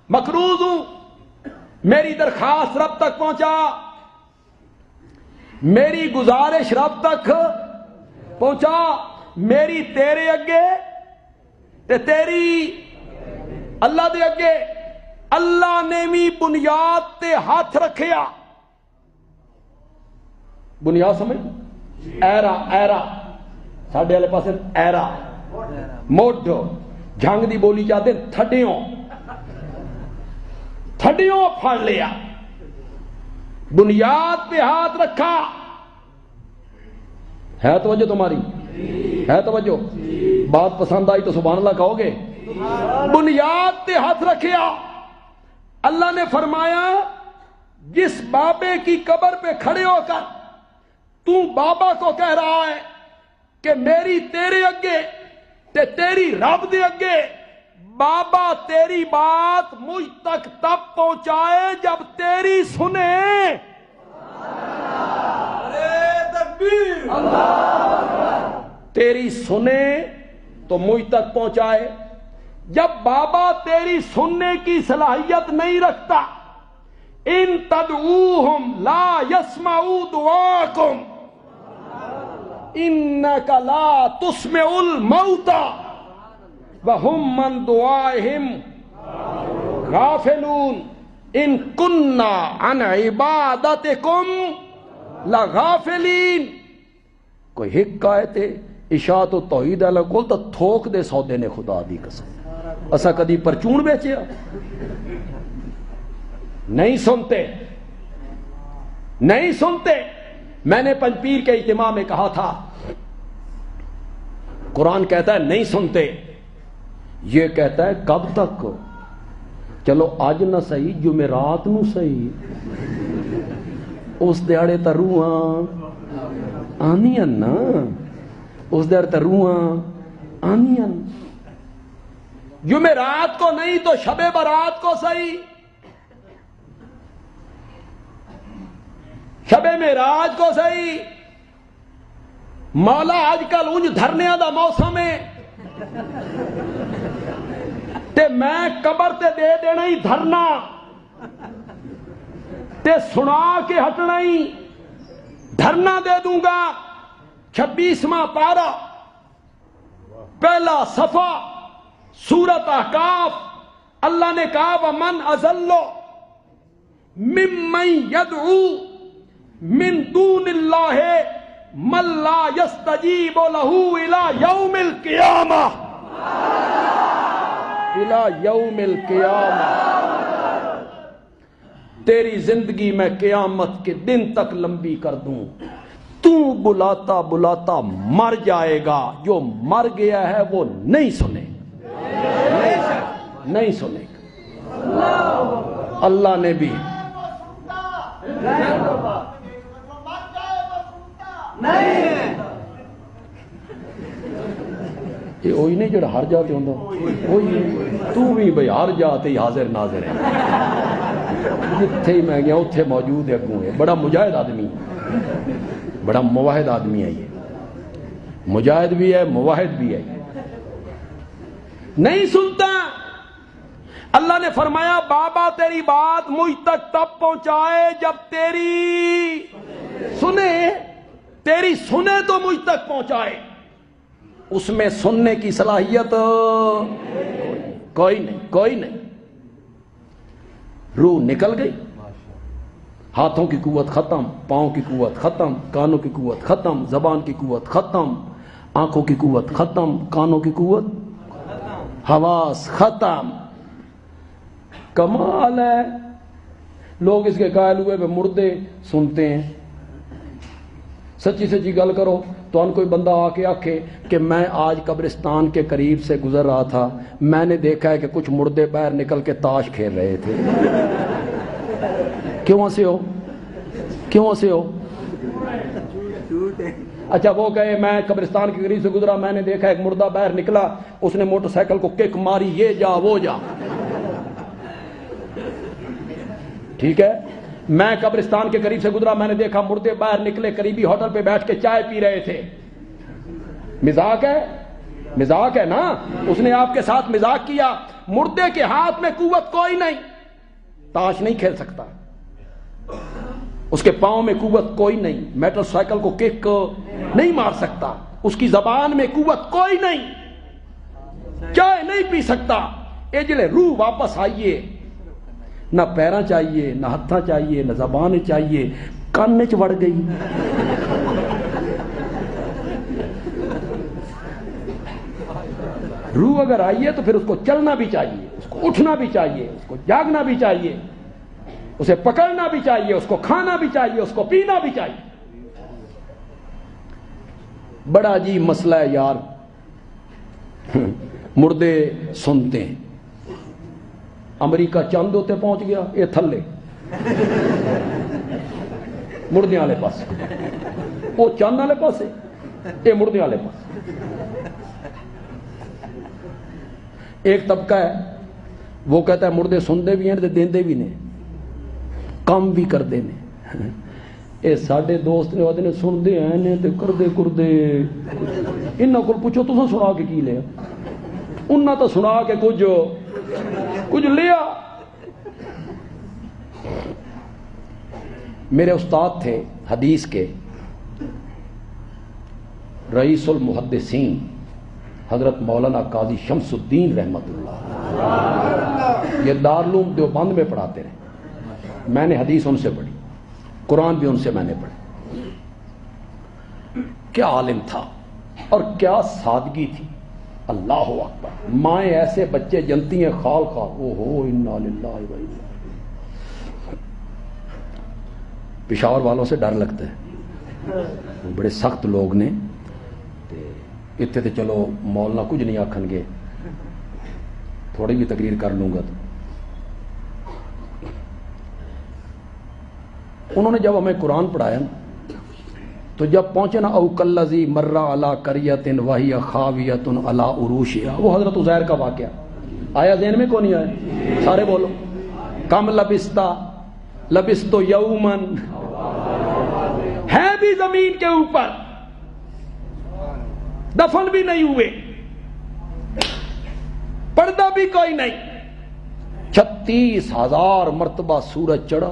مقروض ہوں، میری درخواست رب تک پہنچا، میری گزارش رب تک پہنچا، میری تیرے اگے تے تیری اللہ دے اگے۔ اللہ نے بھی بنیاد تے ہاتھ رکھیا، بنیاد سمجھ، ایرا ایرا ساڈے والے پاسے ایرا موڈ، جھنگ دی بولی چاہتے تھڈیوں، تھڈیوں پھڑ لیا، بنیاد پہ ہاتھ رکھا۔ ہے توجہ تمہاری؟ ہے توجہ؟ بات پسند آئی تو سبحان اللہ کہو گے؟ بنیاد پہ ہاتھ رکھیا۔ اللہ نے فرمایا جس بابے کی قبر پہ کھڑے ہو کر تو بابا کو کہہ رہا ہے کہ میری تیرے اگے تے تیری رب دے اگے، بابا تیری بات مجھ تک تب پہنچائے جب تیری سنے۔ تیری سنے تو مجھ تک پہنچائے۔ جب بابا تیری سننے کی صلاحیت نہیں رکھتا، ان تدعوہم لا یسمعوا دعاکم انک لا تسمع الموتى وهم من دعائهم غافلون ان كنا عن عبادتكم لغافلین۔ کوئی حکایت اشاعت و توحید والا کول تو تھوک دے سودے نے خدا دی قسم۔ اسا کدی پرچون بیچیا؟ نہیں سنتے، نہیں سنتے۔ میں نے پنجپیر کے اجتماع میں کہا تھا، قرآن کہتا ہے نہیں سنتے، یہ کہتا ہے کب تک؟ چلو آج نہ صحیح، جمعرات نو صحیح، اس دیاڑے تا روحاں آنیاں نا، اس دیاڑے تا روحاں آنیاں۔ جمعرات کو نہیں تو شب برات کو صحیح، شب معراج کو صحیح۔ مولا آج کل انج دھرنیاں دا موسم ہے تے میں قبر تے دے دینا ہی دھرنا تے سنا کے ہٹنا ہی دھرنا دے دوں گا۔ 26واں پارہ پہلا صفحہ سورۃ احقاف، اللہ نے کہا وَمَنْ أَضَلُّ مِمَّنْ يَدْعُو مِن دُونِ اللَّهِ مَن لَّا يَسْتَجِيبُ لَهُ إِلَى يَوْمِ الْقِيَامَةِ، إِلَى يَوْمِ الْقِيَامَةِ۔ تیری زندگی میں قیامت کے دن تک لمبی کر دوں، تو بلاتا بلاتا مر جائے گا، جو مر گیا ہے وہ نہیں سنے، نہیں سنے گا۔ اللہ نے بھی یہ وہی نہیں جڑا ہر جاتے ہوں، وہی تو بھی بھائی ہر جاتے ہی حاضر ناظر ہے۔ جتھے ہی میں گیا اتھے موجود ہے اگوں ہے. بڑا مجاہد آدمی، بڑا مواحد آدمی ہے یہ، مجاہد بھی ہے مواحد بھی ہے. نہیں سنتا. اللہ نے فرمایا بابا تیری بات مجھ تک تب پہنچائے جب تیری سنے تو مجھ تک پہنچائے. اس میں سننے کی صلاحیت کوئی نہیں. روح نکل گئی، ہاتھوں کی قوت ختم، پاؤں کی قوت ختم، کانوں کی قوت ختم، زبان کی قوت ختم، آنکھوں کی قوت ختم، کانوں کی قوت، حواس ختم. کمال ہے. لوگ اس کے قائل ہوئے پہ مردے سنتے ہیں. سچی گل کرو تو ان کوئی بندہ آ کے آکھے کہ میں آج قبرستان کے قریب سے گزر رہا تھا، میں نے دیکھا ہے کہ کچھ مردے باہر نکل کے تاش کھیل رہے تھے. کیوں سے ہو؟ اچھا وہ کہے میں قبرستان کے قریب سے گزرا، میں نے دیکھا ایک مردہ باہر نکلا، اس نے موٹر سائیکل کو کک ماری، یہ جا وہ جا. ٹھیک ہے. میں قبرستان کے قریب سے گزرا، میں نے دیکھا مردے باہر نکلے، قریبی ہوٹل پہ بیٹھ کے چائے پی رہے تھے. مذاق ہے نا. اس نے آپ کے ساتھ مذاق کیا. مردے کے ہاتھ میں قوت کوئی نہیں، تاش نہیں کھیل سکتا. اس کے پاؤں میں قوت کوئی نہیں، موٹر سائیکل کو کک نہیں مار سکتا. اس کی زبان میں قوت کوئی نہیں، چائے نہیں پی سکتا. اجلے روح واپس آئیے، نہ پیراں چاہیے، نہ ہتھاں چاہیے، نہ زبان چاہیے، کان چ وڑ گئی. روح اگر آئیے تو پھر اس کو چلنا بھی چاہیے، اس کو اٹھنا بھی چاہیے، اس کو جاگنا بھی چاہیے، اسے پکڑنا بھی چاہیے، اس کو کھانا بھی چاہیے، اس کو پینا بھی چاہیے. بڑا عجیب مسئلہ ہے یار. مردے سنتے ہیں. امریکہ چاند ہوتے پہنچ گیا، یہ تھلے مردے والے پاس، وہ چاند والے پاس، یہ مردے والے پاس. ایک طبقہ ہے وہ کہتا ہے مردے سنتے بھی ہیں دیندے بھی نے، کام بھی کرتے ہیں. یہ سارے دوست نے آدھے سنتے ہیں کردے انہوں کو پوچھو تو سنا کے کی لیا. انہوں تو سنا کے کچھ لیا. میرے استاد تھے حدیث کے، رئیس المحدثین حضرت مولانا قاضی شمس الدین رحمت اللہ. یہ دارالعلوم دیوبند میں پڑھاتے رہے. میں نے حدیث ان سے پڑھی، قرآن بھی ان سے میں نے پڑھی. کیا عالم تھا اور کیا سادگی تھی. اللہ اکبر. مائیں ایسے بچے جنتی ہیں خال خال. او ہو انا للہ و انا. پشاور والوں سے ڈر لگتا ہے، بڑے سخت لوگ نے. اتنے تو چلو مولانا کچھ نہیں آکھن گے، تھوڑی بھی تقریر کر لوں گا. تو انہوں نے جب ہمیں قرآن پڑھایا تو جب پہنچے نا او کلذی مر علی قریۃ وہی خاویۃ علی عروشہا، وہ حضرت عزیر کا واقعہ آیا ذہن میں؟ کون نہیں آیا؟ سارے بولو. کم لبست یومن، ہے بھی زمین کے اوپر، دفن بھی نہیں ہوئے، پردہ بھی کوئی نہیں. 36,000 مرتبہ سورج چڑھا،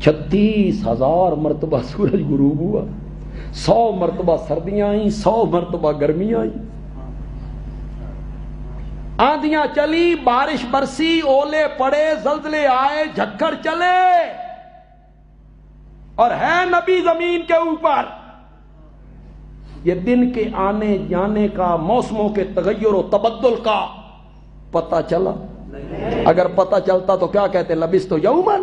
36,000 مرتبہ سورج غروب ہوا، 100 مرتبہ سردیاں آئیں، 100 مرتبہ گرمیاں آئیں. آندیاں چلی، بارش برسی، اولے پڑے، زلزلے آئے، جھکڑ چلے، اور ہے نبی زمین کے اوپر. یہ دن کے آنے جانے کا، موسموں کے تغیر و تبدل کا پتہ چلا؟ اگر پتہ چلتا تو کیا کہتے لبثت یومن.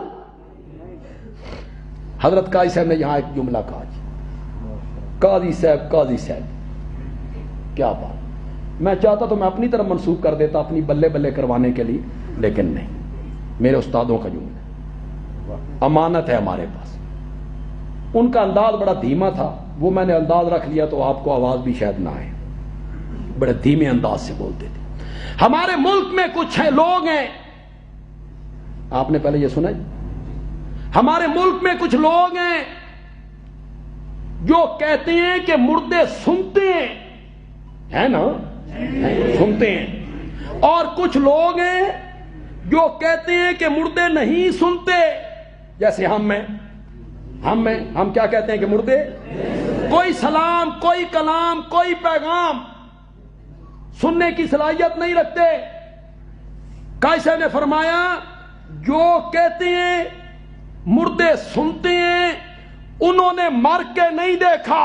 حضرت قاضی صاحب نے یہاں ایک جملہ کہا. قاضی صاحب کیا بات. میں چاہتا تو میں اپنی طرف منسوخ کر دیتا اپنی بلے بلے کروانے کے لیے، لیکن نہیں. میرے استادوں کا جملہ امانت ہے ہمارے پاس. ان کا انداز بڑا دھیما تھا، وہ میں نے انداز رکھ لیا تو آپ کو آواز بھی شاید نہ آئے. بڑے دھیمے انداز سے بولتے تھے. ہمارے ملک میں کچھ لوگ ہیں آپ نے پہلے یہ سنا ہے؟ ہمارے ملک میں کچھ لوگ ہیں جو کہتے ہیں کہ مردے سنتے ہیں، ہے نا؟ سنتے ہیں۔ اور کچھ لوگ ہیں جو کہتے ہیں کہ مردے نہیں سنتے، جیسے ہم کیا کہتے ہیں کہ مردے کوئی سلام، کوئی کلام، کوئی پیغام سننے کی صلاحیت نہیں رکھتے۔ قائصہ نے فرمایا جو کہتے ہیں مردے سنتے ہیں انہوں نے مر کے نہیں دیکھا،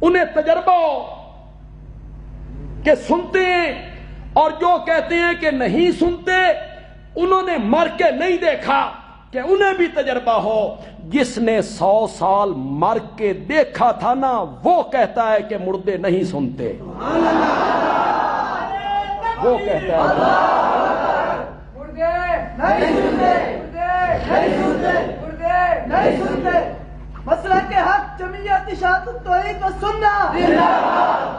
انہیں تجربہ ہو کہ سنتے ہیں، اور جو کہتے ہیں کہ نہیں سنتے انہوں نے مر کے نہیں دیکھا کہ انہیں بھی تجربہ ہو۔ جس نے 100 سال مر کے دیکھا تھا نا وہ کہتا ہے کہ مردے نہیں سنتے، وہ کہتا ہے نہیں سنتے۔ مسئلہ کے حق جمعیت اشاعت التوحید و سنت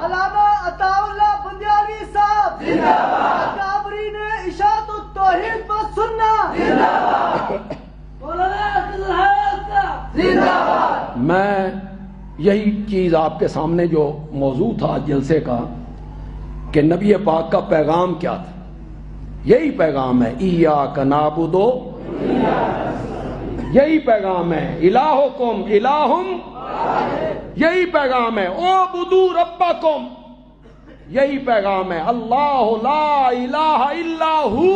علامہ عطا اللہ بندیالوی صاحب، اکابرین اشاعت التوحید و سنت، میں یہی چیز آپ کے سامنے جو موضوع تھا جلسے کا کہ نبی پاک کا پیغام کیا تھا، یہی پیغام ہے، ایاک نعبد، یہی پیغام ہے، الہکم الہم، یہی پیغام ہے، اعبدوا ربکم، یہی پیغام ہے، اللہ لا الہ الا ہو،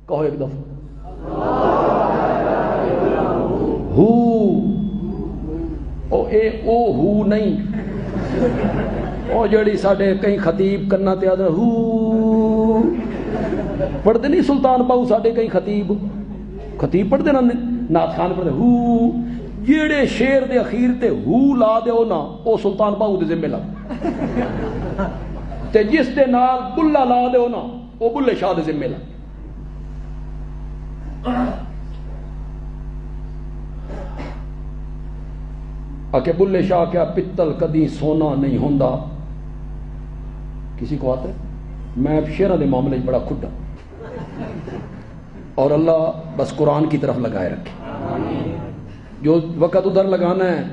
کہو ایک دفعہ ہو، او ہو نہیں، او جڑی ساڈے کئی خطیب کرنا تے آدھر ہو پڑھتے نہیں، سلطان باؤ ساڈے کئی خطیب پڑھتے نا، نعت خان پڑھتے ہو، جیڑے شیر دے اخیر تے ہو لا دے ہو نا او سلطان باؤ دے ذمہ لگ، تے جس دے نال بلا لا دے ہو نا او بلے شاہ دے ذمہ لگ۔ کہ بلے شاہ کیا پتل کدی سونا نہیں ہوندا، کسی کو آتا ہے؟ میں شیرہ دے معاملے بڑا کھڈا، اور اللہ بس قرآن کی طرف لگائے رکھے، جو وقت ادھر لگانا ہے۔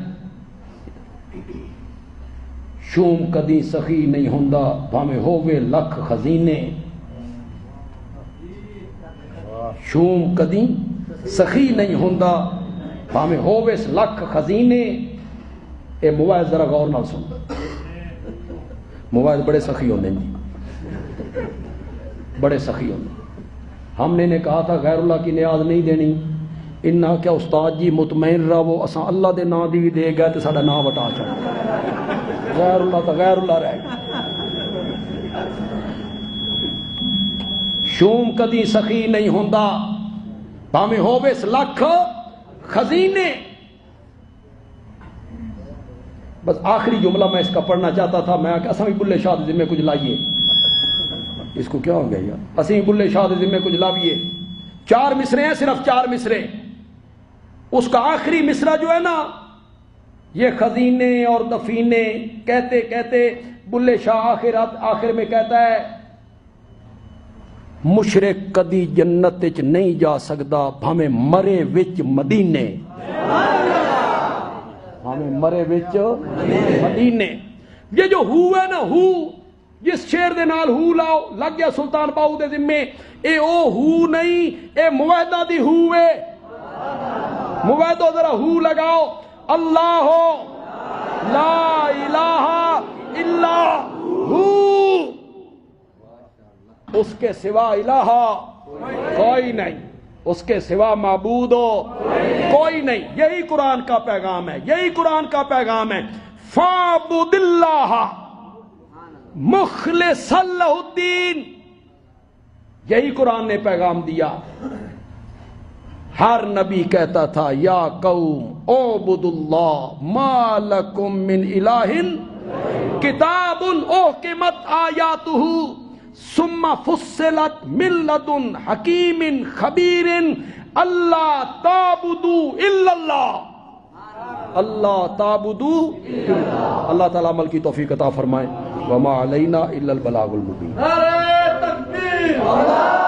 شوم کدی سخی نہیں ہوندا بھاویں ہووے لکھ خزینے، شوم کدی سخی نہیں ہوندا بھاویں ہووے لکھ خزینے۔ اے موائد ذرا غور نال سن، موائد بڑے سخی ہوندے ہیں، بڑے سخی ہوندے۔ ہم نے کہا تھا غیر اللہ کی نیاز نہیں دینی، انہا کیا استاد جی مطمئن رہو، اساں اللہ دے نا دی دے گئے تے ساڈا نا وٹا چاہ، غیر اللہ تا غیر اللہ رہ گیا۔ شوم کدی سخی نہیں ہوندا بھاویں ہووے لکھ خزینے۔ بس آخری جملہ میں اس کا پڑھنا چاہتا تھا، میں کہ اساں بھی بلے شاہ دے ذمہ کچھ لائیے، اس کو کیا ہو گیا یار، اسیں بلے شاہ دے ذمہ کچھ لاویے۔ 4 مصرے ہیں، صرف 4 مصرے، اس کا آخری مصرع جو ہے نا، یہ خزینے اور دفینے کہتے کہتے بلے شاہ آخر میں کہتا ہے مشرک کدی جنت وچ نہیں جا سکدا بھاویں مرے وچ مدینے، ہمیں مرے وچ مدینے۔ یہ جو ہو ہے نا، ہو جس شیر دے نال ہو لاؤ لگ گیا سلطان باؤ دے ذمے، اے او ہو نہیں، اے موعدہ دی ہو ہے، موعدہ ذرا ہو لگاؤ، اللہ لا الہ الا ہو، اس کے سوا الہ کوئی نہیں، اس کے سوا معبود کوئی نہیں۔ یہی قرآن کا پیغام ہے، یہی قرآن کا پیغام ہے، فَاعْبُدِ اللَّهَ مُخْلِصًا لَهُ الدِّينَ، یہی قرآن نے پیغام دیا۔ ہر نبی کہتا تھا یا قوم اعبدوا اللہ ما لکم من الہ کتاب احکمت آیاتہ ثم فصلت من لدن حکیم خبیر اللہ تعبدوا الا اللہ، اللہ تعبدوا الا اللہ۔ اللہ تعالیٰ عمل کی توفیق عطا فرمائے، وما علینا الا البلاغ المبین۔ نعرہ تکبیر!